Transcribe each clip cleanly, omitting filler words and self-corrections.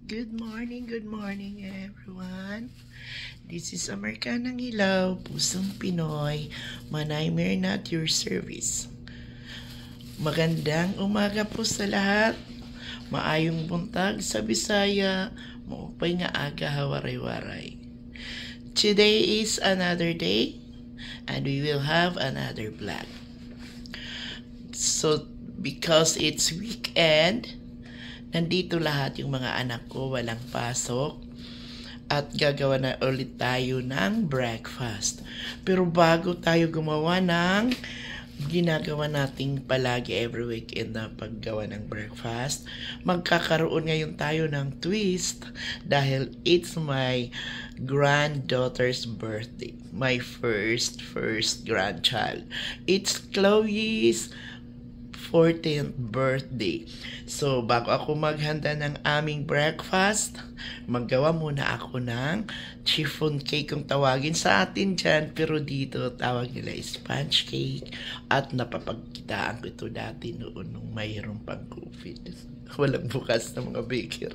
Good morning everyone. This is Americanang Hilaw, Pusong Pinoy, Manay Mirna at your service. Magandang umaga po sa lahat. Maayong buntag sa Bisaya, maupay nga aga hawaray-waray. Today is another day and we will have another vlog. So, because it's weekend, nandito lahat yung mga anak ko, walang pasok. At gagawa na ulit tayo ng breakfast. Pero bago tayo gumawa ng ginagawa nating palagi every weekend na paggawa ng breakfast, magkakaroon ngayon tayo ng twist dahil it's my granddaughter's birthday. My first grandchild. It's Chloe's 14th birthday. So, bago ako maghanda ng aming breakfast, maggawa muna ako ng chiffon cake kung tawagin sa atin dyan. Pero dito, tawag nila sponge cake. At napapagkitaan ko ito dati noon nung mayroon pang COVID. Walang bukas na mga baker.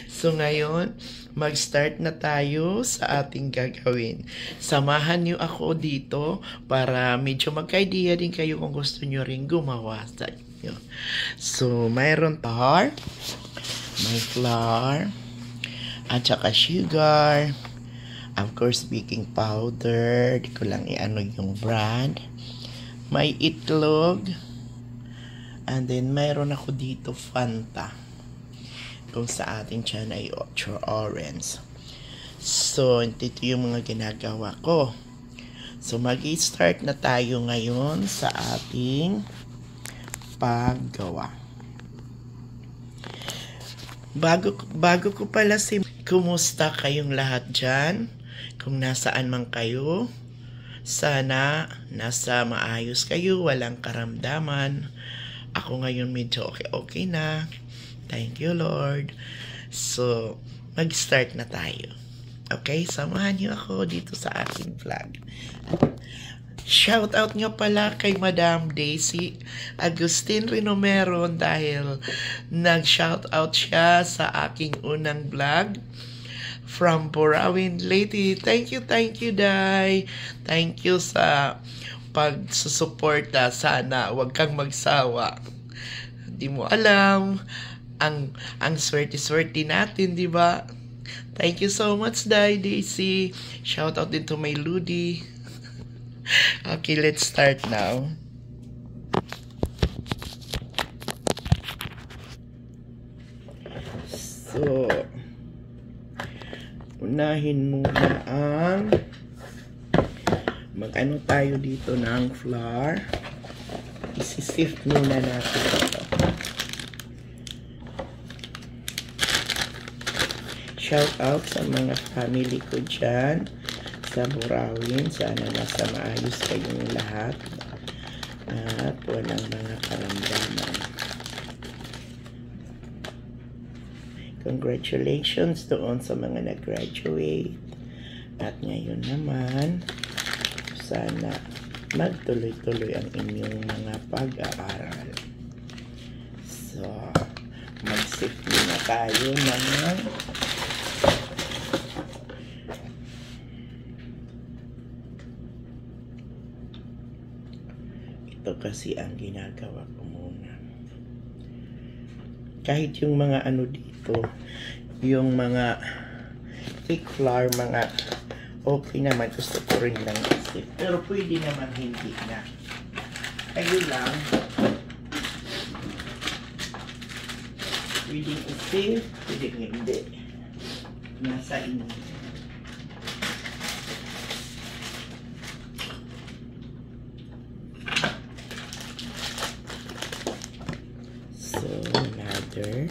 So ngayon, mag-start na tayo sa ating gagawin. Samahan niyo ako dito para medyo magka-idea din kayo kung gusto niyo rin gumawa sa inyo. So, mayroon flour, may flour, at saka sugar, of course, baking powder, di ko lang i-ano yung brand, may itlog, and then mayroon ako dito Fanta. Kung sa ating tiyan ay orange. So, ito yung mga ginagawa ko. So, mag-start na tayo ngayon sa ating paggawa. Bago ko pala kumusta kayong lahat dyan? Kung nasaan man kayo, sana nasa maayos kayo, walang karamdaman. Ako ngayon medyo okay na. Thank you, Lord. So, mag-start na tayo. Okay? Samahan niyo ako dito sa aking vlog. Shout out nga pala kay Madam Daisy Agustin Rinomero dahil nag-shout out siya sa aking unang vlog from Borawin, Leyte. Thank you, Day. Thank you sa pagsusuporta. Sana wag kang magsawa. Hindi mo alam ang swerte-swerte natin, di ba? Thank you so much, Daisy. Shout out din to my Ludi. Okay, let's start now. So, unahin muna ang mag-ano tayo dito ng flour. Isi-sift muna natin ito. Shout out sa mga family ko dyan sa Burawin. Sana nasa maayos kayong lahat at walang mga karamdaman. Congratulations doon sa mga nag-graduate. At ngayon naman, sana magtuloy-tuloy ang inyong mga pag-aaral. So, mag-sift muna tayo ng ito kasi ang ginagawa ko muna. Kahit yung mga ano dito, yung mga thick flour, mga okay naman, gusto ko rin lang isip. Pero pwede naman hindi na. Kayo lang, pwedeng isip, pwedeng hindi. Nasa inyo. So, another.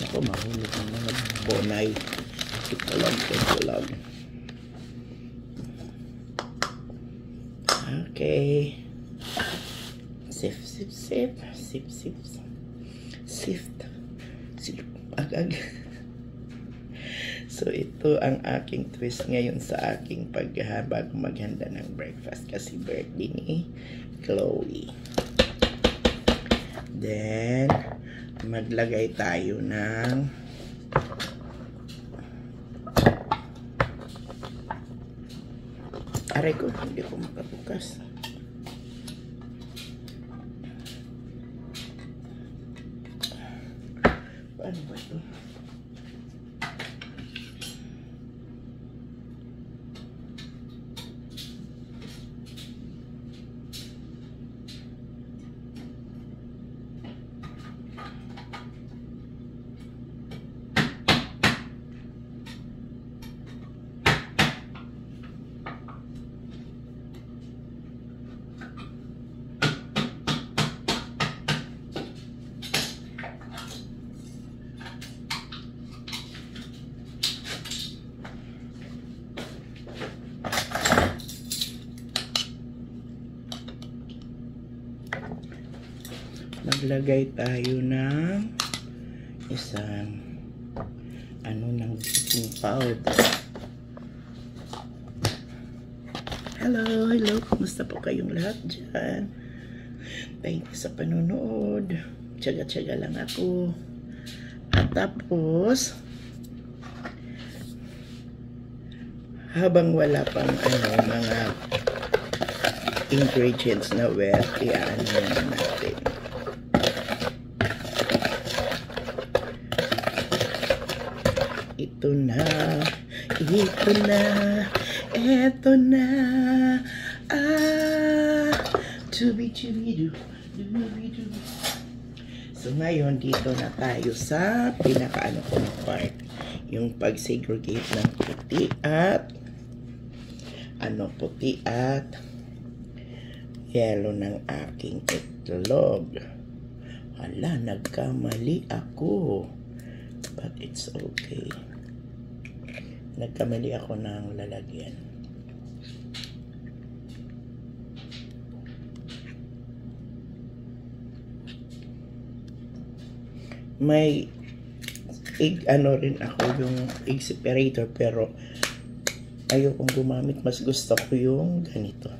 Ako, mahulog ng mga bonay. Ito lang. Okay. Sift. agag. So, ito ang aking twist ngayon sa aking bago maghanda ng breakfast kasi birthday ni Chloe. Then, maglagay tayo ng aray ko, hindi ko makabukas. Paano ba ito? Maglagay tayo ng isang ng baking powder. Hello, kumusta po kayong lahat dyan? Thank you sa panonood. Tsaga-tsaga lang ako. At tapos, habang wala pang mga ingredients na wet, iaan na natin. Ito na, chubi-chubi-doo. So, ngayon, dito na tayo sa pinaka kong part. Yung pag-segregate ng puti at yellow ng aking itlog. Hala, nagkamali ako. But it's okay. Nagkamali ako ng lalagyan. May egg rin ako, yung egg separator, pero ayokong gumamit. Mas gusto ko yung ganito.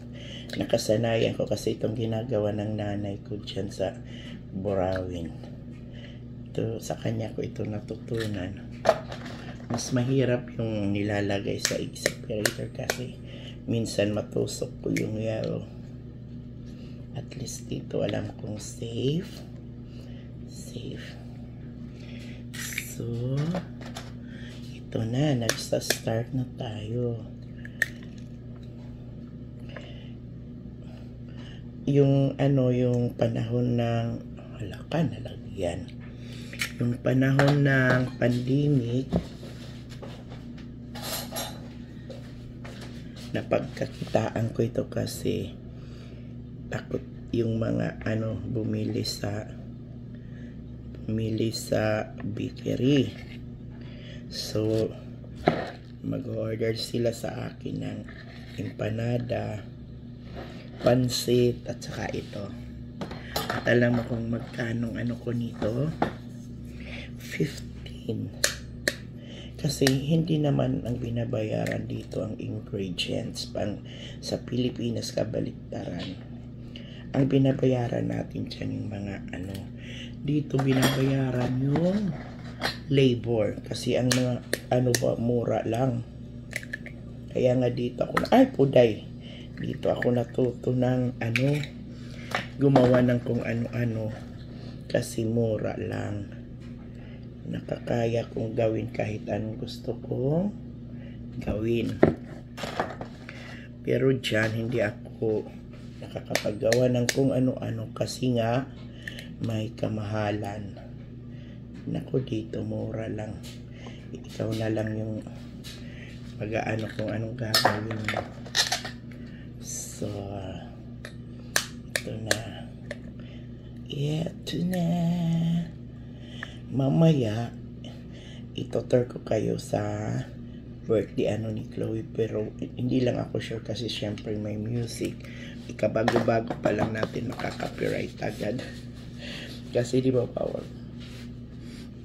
Nakasanayan ko kasi itong ginagawa ng nanay ko dyan sa Burawin. Sa kanya ko ito natutunan. Mas mahirap yung nilalagay sa egg separator kasi minsan matusok ko yung yellow. At least dito alam kong safe. So, ito na, nagsa-start na tayo. Yung yung panahon ng nalagyan. Yung panahon ng pandemic, napagkakitaan ko ito kasi takot yung mga bumili sa bakery. So, mag-order sila sa akin ng empanada, pansit, at saka ito. At alam mo kung magkanong ko nito? 15. Kasi hindi naman ang binabayaran dito ang ingredients. Sa Pilipinas kabaliktaran. Ang binabayaran natin dyan yung mga dito binabayaran yung labor. Kasi ang mga mura lang. Kaya nga dito ako dito ako natuto ng gumawa ng kung ano-ano kasi mura lang. Nakakaya kong gawin kahit anong gusto kong gawin. Pero dyan, hindi ako nakakapagawa ng kung ano-ano kasi nga may kamahalan. Naku, dito mura lang. Ikaw na lang yung mag-aano kung anong gagawin mo. So, ito na. Mamaya, itutur ko kayo sa birthday ni Chloe, pero hindi lang ako sure kasi syempre may music. Ikabago-bago pa lang natin makaka-copyright agad. Kasi di ba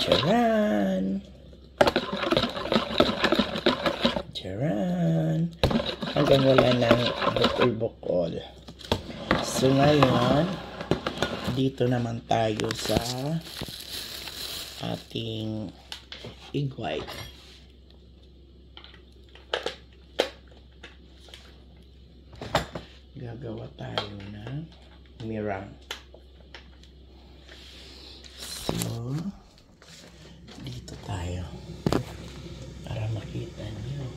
Charan! Charan! Hanggang wala ng bukol-bukol. So ngayon, dito naman tayo sa ating egg white. Gagawa tayo ng meringue. So, dito tayo para makita niyo.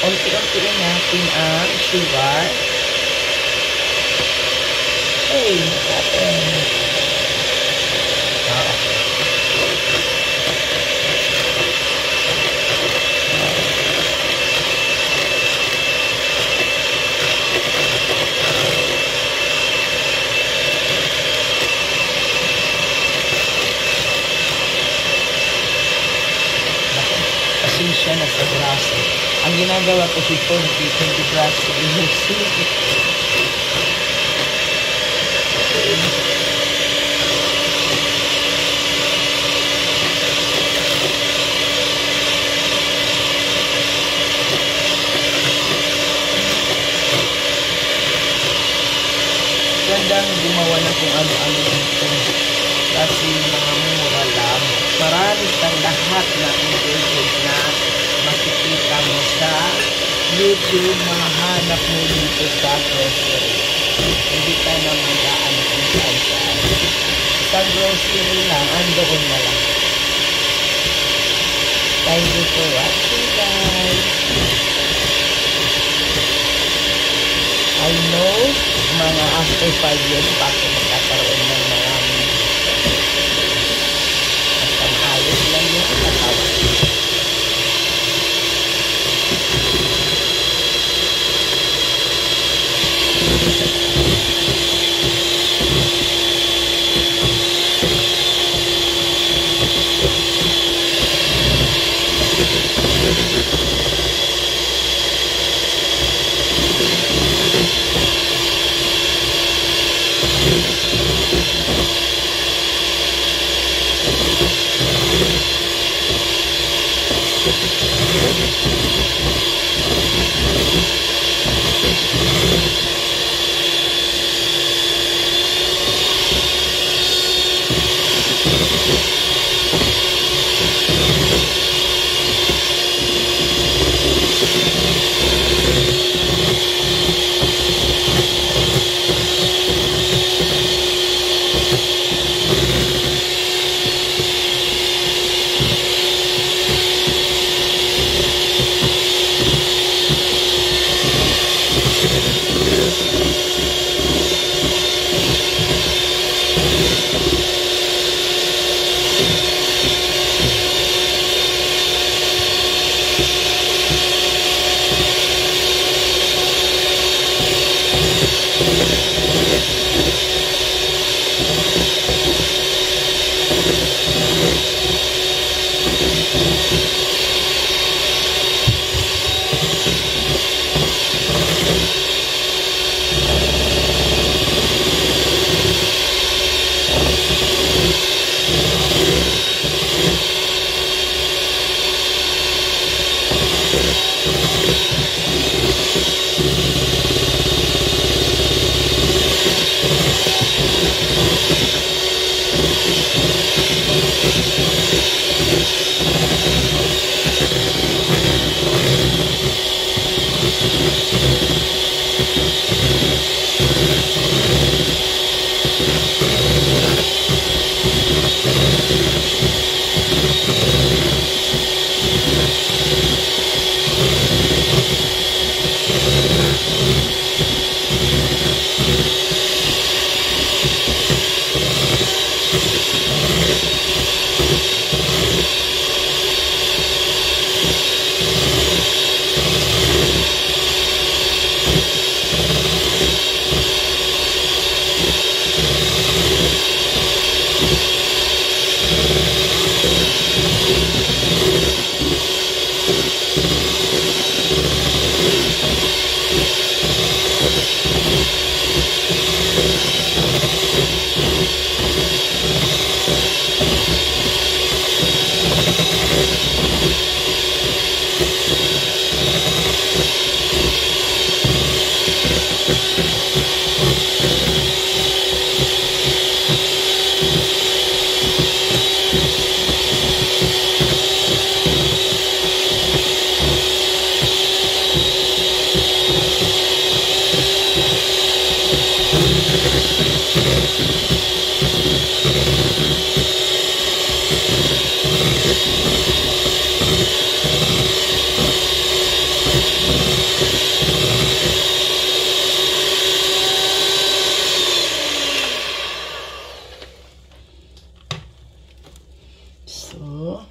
Unti-untiin natin ang sugar. Hey, natin. Pasensya na sa braso. Ang ginagawa ko si Ponti, hindi braso. Gandang gumawa na kung ano-ano dito. Kasi mga mura lang. Marami kang lahat na ingredients na makikita mo sa YouTube, mahanap mo dito sa grocery. Hindi ka na magdaan kung saan. Sa grocery lang, andoon na lang. Thank you for watching, guys. I know, mga after 5 years pa ako magkakaroon ng marami. Basta maayos lang yung katawan. So,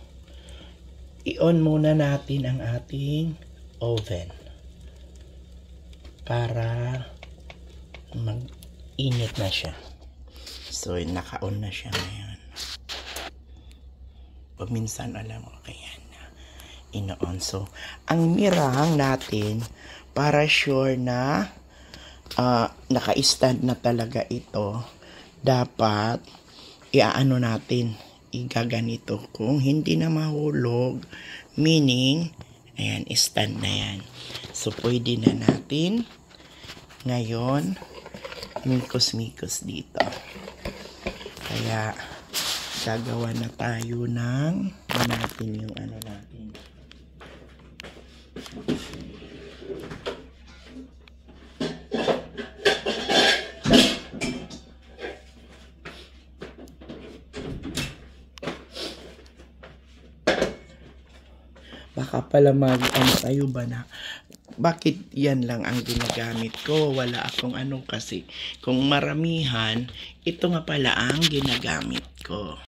i-on muna natin ang ating oven para mag-init na siya. So, naka-on na siya ngayon. Paminsan alam mo, kaya na ino-on. So, ang mirang natin, para sure na naka-stand na talaga ito, dapat iaano natin, igaganito. Kung hindi na mahulog, meaning, ayan, stand na yan. So, pwede na natin ngayon mikos-mikos dito. Kaya, gagawa na tayo ng natin yung ano natin. Baka pala ano tayo ba na bakit yan lang ang ginagamit ko? Wala akong ano kasi. Kung maramihan, ito nga pala ang ginagamit ko.